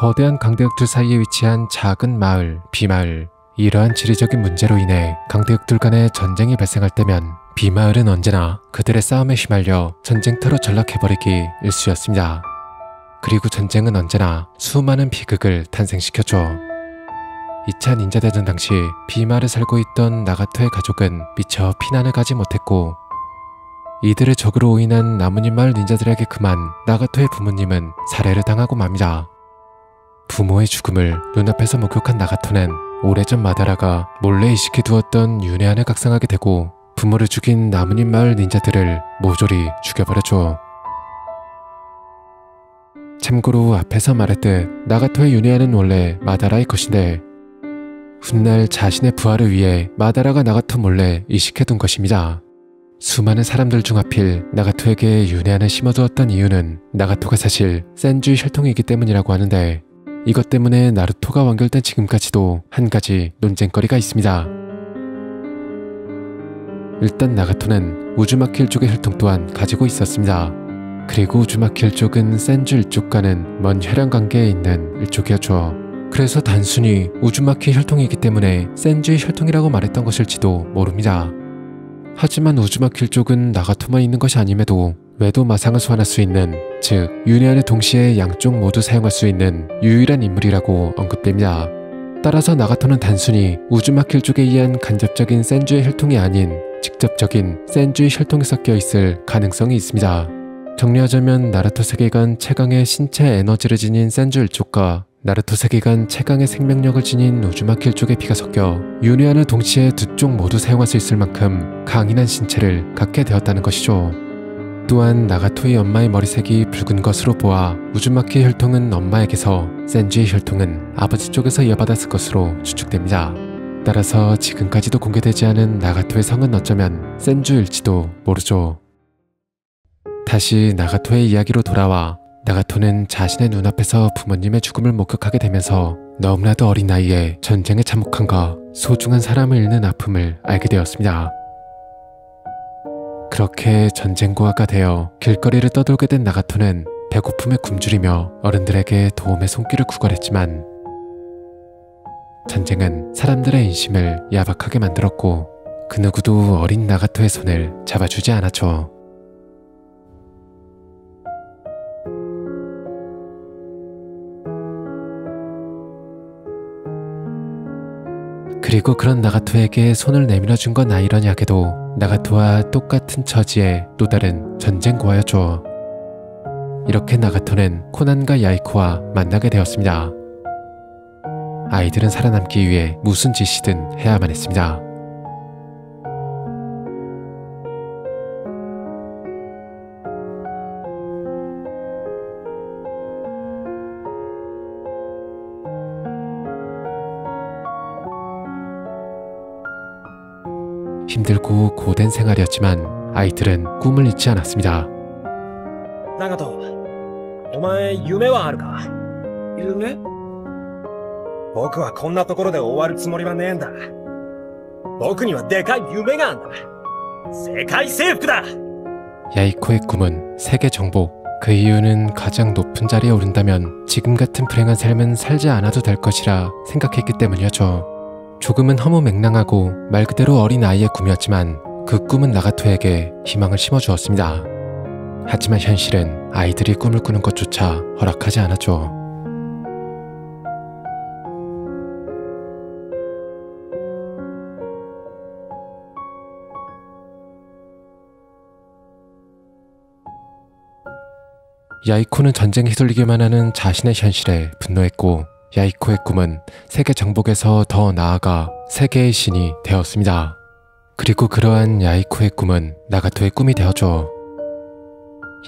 거대한 강대역들 사이에 위치한 작은 마을, 비마을. 이러한 지리적인 문제로 인해 강대역들 간의 전쟁이 발생할 때면 비마을은 언제나 그들의 싸움에 휘말려 전쟁터로 전락해버리기 일쑤였습니다. 그리고 전쟁은 언제나 수많은 비극을 탄생시켰죠. 2차 닌자대전 당시 비마을에 살고 있던 나가토의 가족은 미처 피난을 가지 못했고, 이들의 적으로 오인한 나뭇잎 마을 닌자들에게 그만 나가토의 부모님은 살해를 당하고 맙니다. 부모의 죽음을 눈앞에서 목격한 나가토는 오래전 마다라가 몰래 이식해 두었던 윤회안을 각성하게 되고 부모를 죽인 나뭇잎 마을 닌자들을 모조리 죽여버렸죠. 참고로 앞에서 말했듯 나가토의 윤회안은 원래 마다라의 것인데 훗날 자신의 부하를 위해 마다라가 나가토 몰래 이식해둔 것입니다. 수많은 사람들 중 하필 나가토에게 윤회안을 심어두었던 이유는 나가토가 사실 센주의 혈통이기 때문이라고 하는데, 이것 때문에 나루토가 완결된 지금까지도 한 가지 논쟁거리가 있습니다. 일단 나가토는 우즈마키 일족의 혈통 또한 가지고 있었습니다. 그리고 우즈마키 일족은 센주 일족과는 먼 혈연관계에 있는 일족이었죠. 그래서 단순히 우즈마키 혈통이기 때문에 센주의 혈통이라고 말했던 것일지도 모릅니다. 하지만 우즈마키 일족은 나가토만 있는 것이 아님에도 외도 마상을 소환할 수 있는, 즉 윤회안을 동시에 양쪽 모두 사용할 수 있는 유일한 인물이라고 언급됩니다. 따라서 나가토는 단순히 우즈마키 일족에 의한 간접적인 센주의 혈통이 아닌 직접적인 센주의 혈통이 섞여 있을 가능성이 있습니다. 정리하자면 나루토 세계관 최강의 신체 에너지를 지닌 센주 일족과 나루토 세계관 최강의 생명력을 지닌 우즈마키 일족의 피가 섞여 윤회안을 동시에 두 쪽 모두 사용할 수 있을 만큼 강인한 신체를 갖게 되었다는 것이죠. 또한 나가토의 엄마의 머리색이 붉은 것으로 보아 우즈마키의 혈통은 엄마에게서, 센주의 혈통은 아버지 쪽에서 이어받았을 것으로 추측됩니다. 따라서 지금까지도 공개되지 않은 나가토의 성은 어쩌면 센주일지도 모르죠. 다시 나가토의 이야기로 돌아와 나가토는 자신의 눈앞에서 부모님의 죽음을 목격하게 되면서 너무나도 어린 나이에 전쟁의 참혹함과 소중한 사람을 잃는 아픔을 알게 되었습니다. 그렇게 전쟁고아가 되어 길거리를 떠돌게 된 나가토는 배고픔에 굶주리며 어른들에게 도움의 손길을 구걸했지만 전쟁은 사람들의 인심을 야박하게 만들었고 그 누구도 어린 나가토의 손을 잡아주지 않았죠. 그리고 그런 나가토에게 손을 내밀어 준 건 아이러니하게도 나가토와 똑같은 처지의 또 다른 전쟁고아였죠. 이렇게 나가토는 코난과 야이코와 만나게 되었습니다. 아이들은 살아남기 위해 무슨 짓이든 해야만 했습니다. 힘들고 고된 생활이었지만 아이들은 꿈을 잊지 않았습니다. 나가토, お前夢はあるか? 夢? 僕はこんなところで終わるつもりはねえんだ。僕にはでかい夢があんだ。世界征服だ! 야이코의 꿈은 세계 정복. 그 이유는 가장 높은 자리에 오른다면 지금 같은 불행한 삶은 살지 않아도 될 것이라 생각했기 때문이었죠. 조금은 허무맹랑하고 말 그대로 어린 아이의 꿈이었지만 그 꿈은 나가토에게 희망을 심어주었습니다. 하지만 현실은 아이들이 꿈을 꾸는 것조차 허락하지 않았죠. 야이코는 전쟁에 휘둘리기만 하는 자신의 현실에 분노했고 야이코의 꿈은 세계 정복에서 더 나아가 세계의 신이 되었습니다. 그리고 그러한 야이코의 꿈은 나가토의 꿈이 되었죠.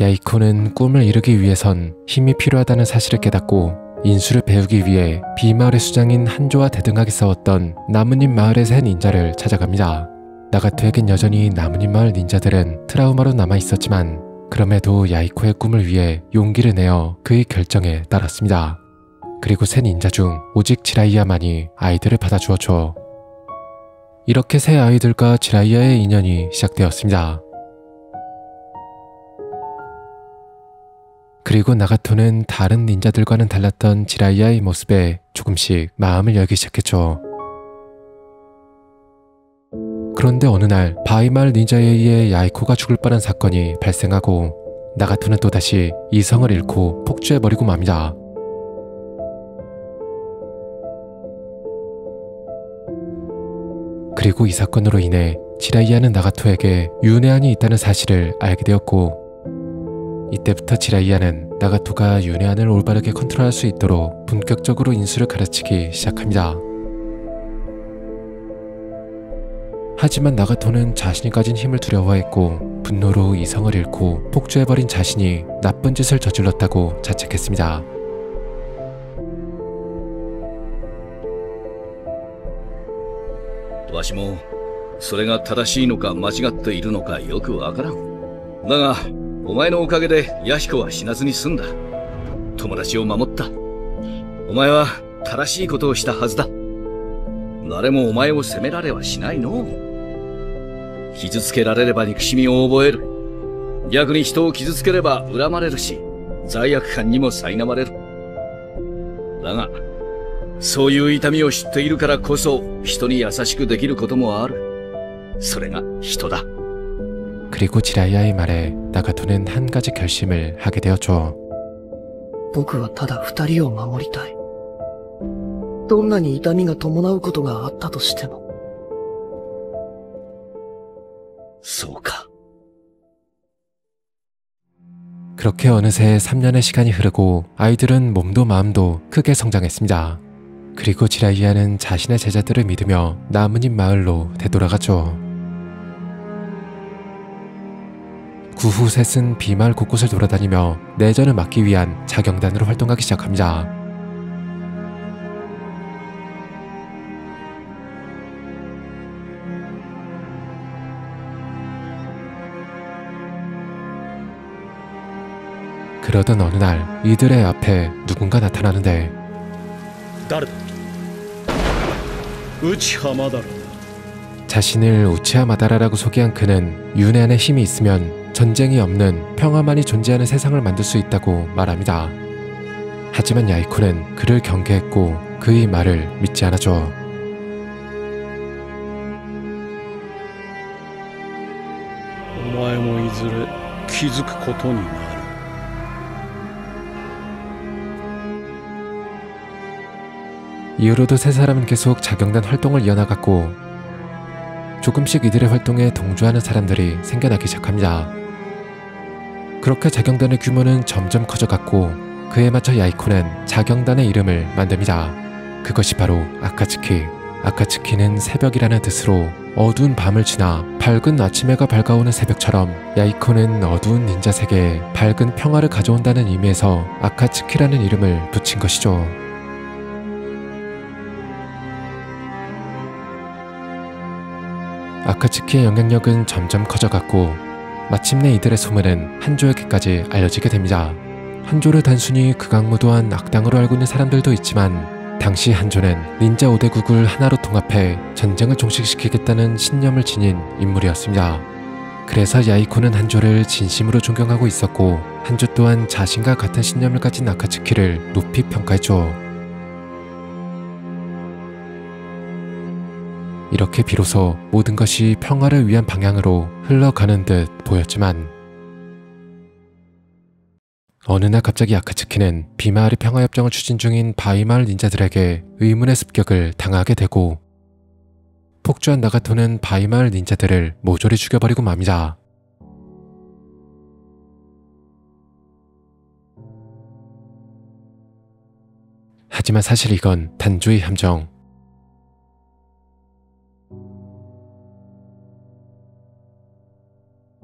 야이코는 꿈을 이루기 위해선 힘이 필요하다는 사실을 깨닫고 인수를 배우기 위해 비마을의 수장인 한조와 대등하게 싸웠던 나뭇잎 마을의 새 닌자를 찾아갑니다. 나가토에겐 여전히 나뭇잎 마을 닌자들은 트라우마로 남아있었지만 그럼에도 야이코의 꿈을 위해 용기를 내어 그의 결정에 따랐습니다. 그리고 새 닌자 중 오직 지라이야만이 아이들을 받아주었죠. 이렇게 새 아이들과 지라이야의 인연이 시작되었습니다. 그리고 나가토는 다른 닌자들과는 달랐던 지라이야의 모습에 조금씩 마음을 열기 시작했죠. 그런데 어느 날 바이마을 닌자에 의해 야이코가 죽을 뻔한 사건이 발생하고 나가토는 또다시 이성을 잃고 폭주해버리고 맙니다. 그리고 이 사건으로 인해 지라이야는 나가토에게 윤회한이 있다는 사실을 알게 되었고, 이때부터 지라이야는 나가토가 윤회한을 올바르게 컨트롤할 수 있도록 본격적으로 인수를 가르치기 시작합니다. 하지만 나가토는 자신이 가진 힘을 두려워했고 분노로 이성을 잃고 폭주해버린 자신이 나쁜 짓을 저질렀다고 자책했습니다.わしもそれが正しいのか間違っているのかよくわからん。だがお前のおかげでヤヒコは死なずに済んだ。友達を守った。お前は正しいことをしたはずだ。誰もお前を責められはしないの。傷つけられれば憎しみを覚える。逆に人を傷つければ恨まれるし、罪悪感にも苛まれる。だがそういう痛みを知っているからこそ人に優しくできることもある。それが人だ。 그리고 지라이야의 말에 나가토는 한 가지 결심을 하게 되었죠. 僕はただ二人を守りたい。どんなに痛みが伴うことがあったとしても。そうか。 그렇게 어느새 3년의 시간이 흐르고 아이들은 몸도 마음도 크게 성장했습니다. 그리고 지라이야는 자신의 제자들을 믿으며 나뭇잎 마을로 되돌아갔죠. 그 후 셋은 비마을 곳곳을 돌아다니며 내전을 막기 위한 자경단으로 활동하기 시작합니다. 그러던 어느 날 이들의 앞에 누군가 나타나는데 誰だ우치하 마다라. 자신을 우치하 마다라라고 소개한 그는 윤회한의 힘이 있으면 전쟁이 없는 평화만이 존재하는 세상을 만들 수 있다고 말합니다. 하지만 야이코는 그를 경계했고 그의 말을 믿지 않았죠. お前もいずれ気づくことになる。 이후로도 세 사람은 계속 자경단 활동을 이어나갔고 조금씩 이들의 활동에 동조하는 사람들이 생겨나기 시작합니다. 그렇게 자경단의 규모는 점점 커져갔고 그에 맞춰 야이코는 자경단의 이름을 만듭니다. 그것이 바로 아카츠키. 아카츠키는 새벽이라는 뜻으로 어두운 밤을 지나 밝은 아침해가 밝아오는 새벽처럼 야이코는 어두운 닌자 세계에 밝은 평화를 가져온다는 의미에서 아카츠키라는 이름을 붙인 것이죠. 아카츠키의 영향력은 점점 커져갔고 마침내 이들의 소문은 한조에게까지 알려지게 됩니다. 한조를 단순히 극악무도한 악당으로 알고 있는 사람들도 있지만 당시 한조는 닌자 5대국을 하나로 통합해 전쟁을 종식시키겠다는 신념을 지닌 인물이었습니다. 그래서 야이코는 한조를 진심으로 존경하고 있었고 한조 또한 자신과 같은 신념을 가진 아카츠키를 높이 평가했죠. 이렇게 비로소 모든 것이 평화를 위한 방향으로 흘러가는 듯 보였지만 어느 날 갑자기 아카츠키는 비마을의 평화협정을 추진 중인 바이마을 닌자들에게 의문의 습격을 당하게 되고 폭주한 나가토는 바이마을 닌자들을 모조리 죽여버리고 맙니다. 하지만 사실 이건 단조의 함정.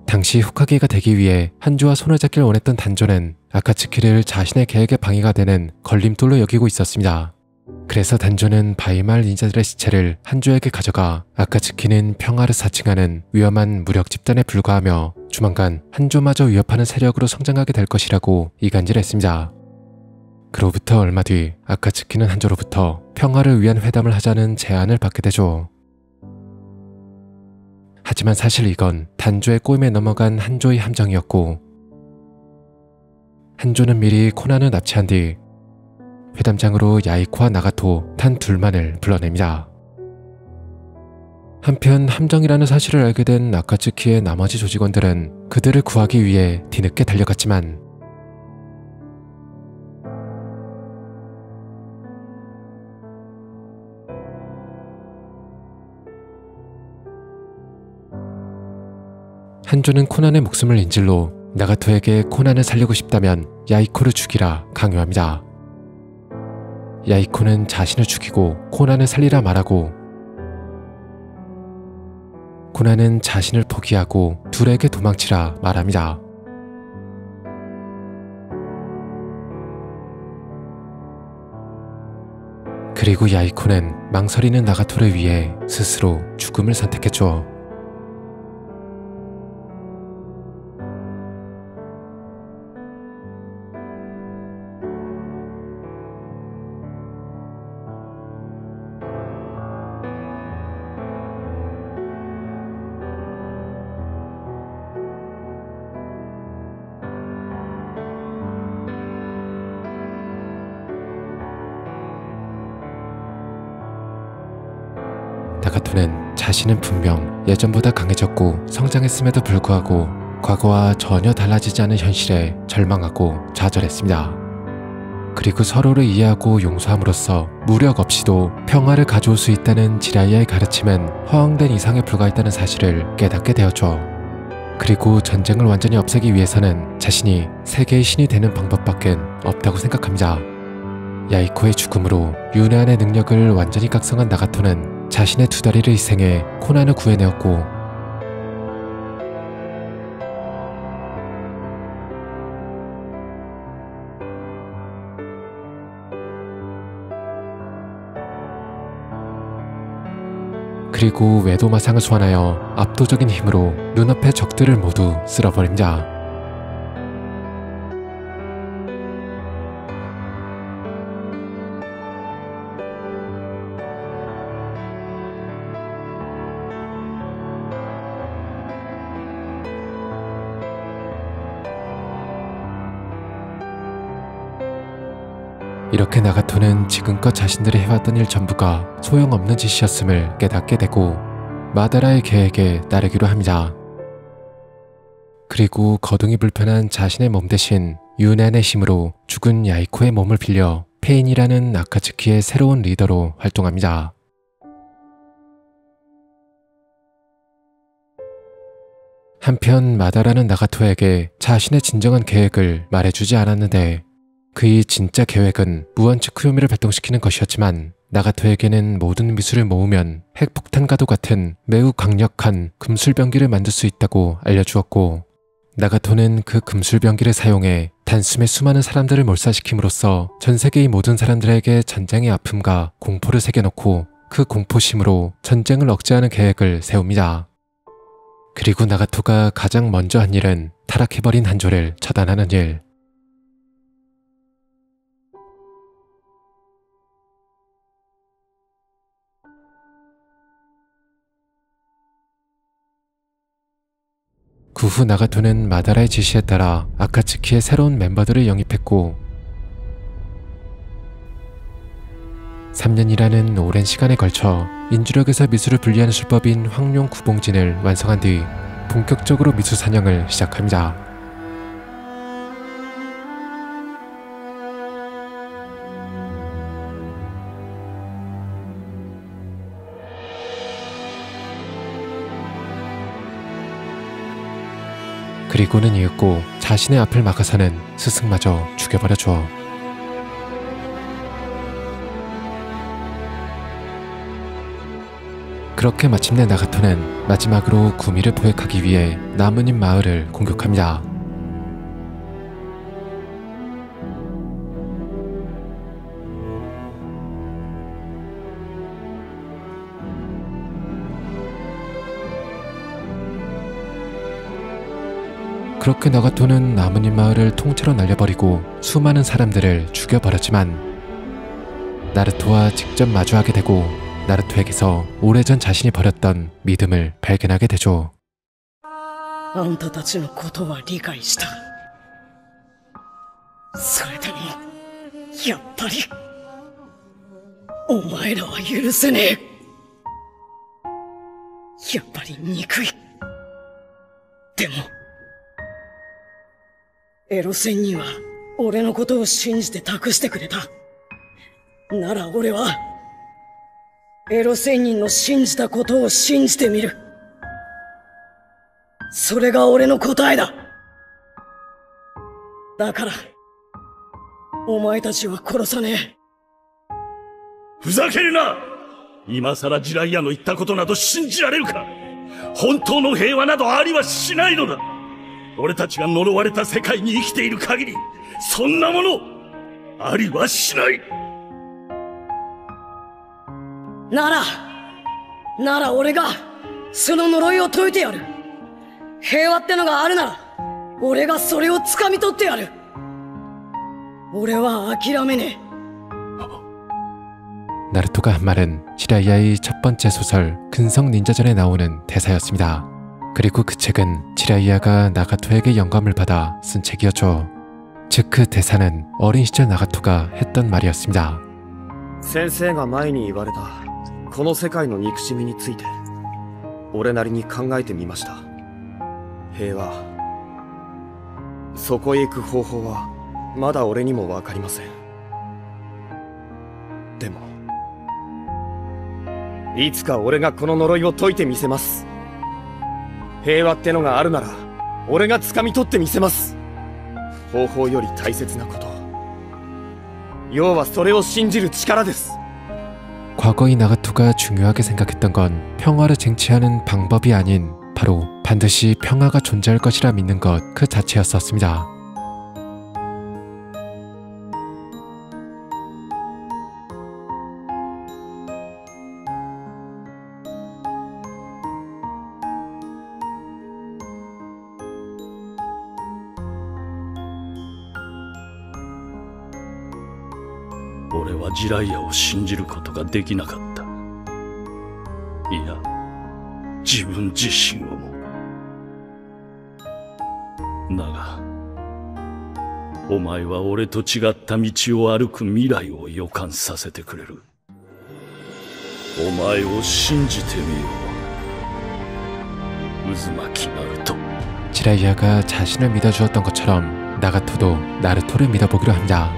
당시 호카게가 되기 위해 한조와 손을 잡기를 원했던 단조는 아카츠키를 자신의 계획의 방해가 되는 걸림돌로 여기고 있었습니다. 그래서 단조는 바이마을 닌자들의 시체를 한조에게 가져가 아카츠키는 평화를 사칭하는 위험한 무력 집단에 불과하며 조만간 한조마저 위협하는 세력으로 성장하게 될 것이라고 이간질했습니다. 그로부터 얼마 뒤 아카츠키는 한조로부터 평화를 위한 회담을 하자는 제안을 받게 되죠. 하지만 사실 이건 단조의 꼬임에 넘어간 한조의 함정이었고 한조는 미리 코난을 납치한 뒤 회담장으로 야이코와 나가토 단 둘만을 불러냅니다. 한편 함정이라는 사실을 알게 된 아카츠키의 나머지 조직원들은 그들을 구하기 위해 뒤늦게 달려갔지만 한조는 코난의 목숨을 인질로 나가토에게 코난을 살리고 싶다면 야이코를 죽이라 강요합니다. 야이코는 자신을 죽이고 코난을 살리라 말하고 코난은 자신을 포기하고 둘에게 도망치라 말합니다. 그리고 야이코는 망설이는 나가토를 위해 스스로 죽음을 선택했죠. 나가토는 자신은 분명 예전보다 강해졌고 성장했음에도 불구하고 과거와 전혀 달라지지 않은 현실에 절망하고 좌절했습니다. 그리고 서로를 이해하고 용서함으로써 무력 없이도 평화를 가져올 수 있다는 지라이아의 가르침은 허황된 이상에 불과했다는 사실을 깨닫게 되었죠. 그리고 전쟁을 완전히 없애기 위해서는 자신이 세계의 신이 되는 방법밖엔 없다고 생각합니다. 야이코의 죽음으로 유네안의 능력을 완전히 각성한 나가토는 자신의 두 다리를 희생해 코난을 구해내었고 그리고 외도마상을 소환하여 압도적인 힘으로 눈앞의 적들을 모두 쓸어버립니다. 이렇게 나가토는 지금껏 자신들이 해왔던 일 전부가 소용없는 짓이었음을 깨닫게 되고 마다라의 계획에 따르기로 합니다. 그리고 거동이 불편한 자신의 몸 대신 유난의 힘으로 죽은 야이코의 몸을 빌려 페인이라는 아카츠키의 새로운 리더로 활동합니다. 한편 마다라는 나가토에게 자신의 진정한 계획을 말해주지 않았는데 그의 진짜 계획은 무한츠쿠요미를 발동시키는 것이었지만 나가토에게는 모든 미술을 모으면 핵폭탄과도 같은 매우 강력한 금술병기를 만들 수 있다고 알려주었고 나가토는 그 금술병기를 사용해 단숨에 수많은 사람들을 몰살시킴으로써 전 세계의 모든 사람들에게 전쟁의 아픔과 공포를 새겨놓고 그 공포심으로 전쟁을 억제하는 계획을 세웁니다. 그리고 나가토가 가장 먼저 한 일은 타락해버린 한조를 처단하는 일. 그 후 나가토는 마다라의 지시에 따라 아카츠키의 새로운 멤버들을 영입했고 3년이라는 오랜 시간에 걸쳐 인주력에서 미술을 분리하는 술법인 황룡 구봉진을 완성한 뒤 본격적으로 미술 사냥을 시작합니다. 그리고는 이윽고 자신의 앞을 막아서는 스승마저 죽여버려줘. 그렇게 마침내 나가토는 마지막으로 구미를 포획하기 위해 나뭇잎 마을을 공격합니다. 그렇게 나가토는 나뭇잎 마을을 통째로 날려버리고 수많은 사람들을 죽여버렸지만 나루토와 직접 마주하게 되고 나루토에게서 오래전 자신이 버렸던 믿음을 발견하게 되죠. あんたたちのことは理解した。それでも、やっぱり、お前らは許せねえ。やっぱり憎い。でも、エロ仙人は俺のことを信じて託してくれた。なら俺は、エロ仙人の信じたことを信じてみる。それが俺の答えだ。だから、お前たちは殺さねえ。ふざけるな！今さらジライアの言ったことなど信じられるか！本当の平和などありはしないのだ！俺たちが呪われた世界に生きている限り、そんなもの、ありはしない！なら俺が、その呪いを解いてやる。平和ってのがあるなら、俺がそれを掴み取ってやる。俺は諦めねえ。나루토가 한 말은 지라이야의 첫 번째 소설 근성 닌자전에 나오는 대사였습니다. 그리고 그 책은 지라이야가 나가토에게 영감을 받아 쓴 책이었죠. 즉 그 대사는 어린 시절 나가토가 했던 말이었습니다. 先生が前に言われたこの世界の憎しみについて俺なりに考えてみました。平和、そこへ行く方法はまだ俺にも分かりません。でもいつか俺がこの呪いを解いてみせます。平和ってのがあるなら俺が掴み取ってみせます。方法より大切なこと、要はそれを信じる力です。 과거의 나가토가 중요하게 생각했던 건 평화를 쟁취하는 방법이 아닌 바로 반드시 평화가 존재할 것이라 믿는 것 그 자체였었습니다.俺はジライアを信じることができなかった。いや、自分自身をも。だが、お前は俺と違った道を歩く未来を予感させてくれる。お前を信じてみよう。渦巻ナルト。 지라이야가 자신을 믿어주었던 것처럼 나가토도 나루토를 믿어보기로 합니다.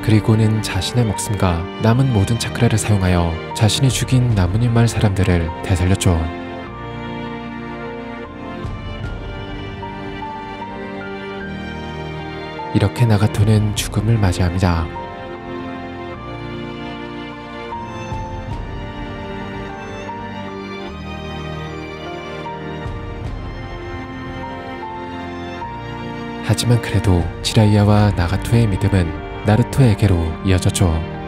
그리고는 자신의 목숨과 남은 모든 차크라를 사용하여 자신이 죽인 나무님 마을 사람들을 되살렸죠. 이렇게 나가토는 죽음을 맞이합니다. 하지만 그래도 지라이야와 나가토의 믿음은 나루토에게로 이어졌죠.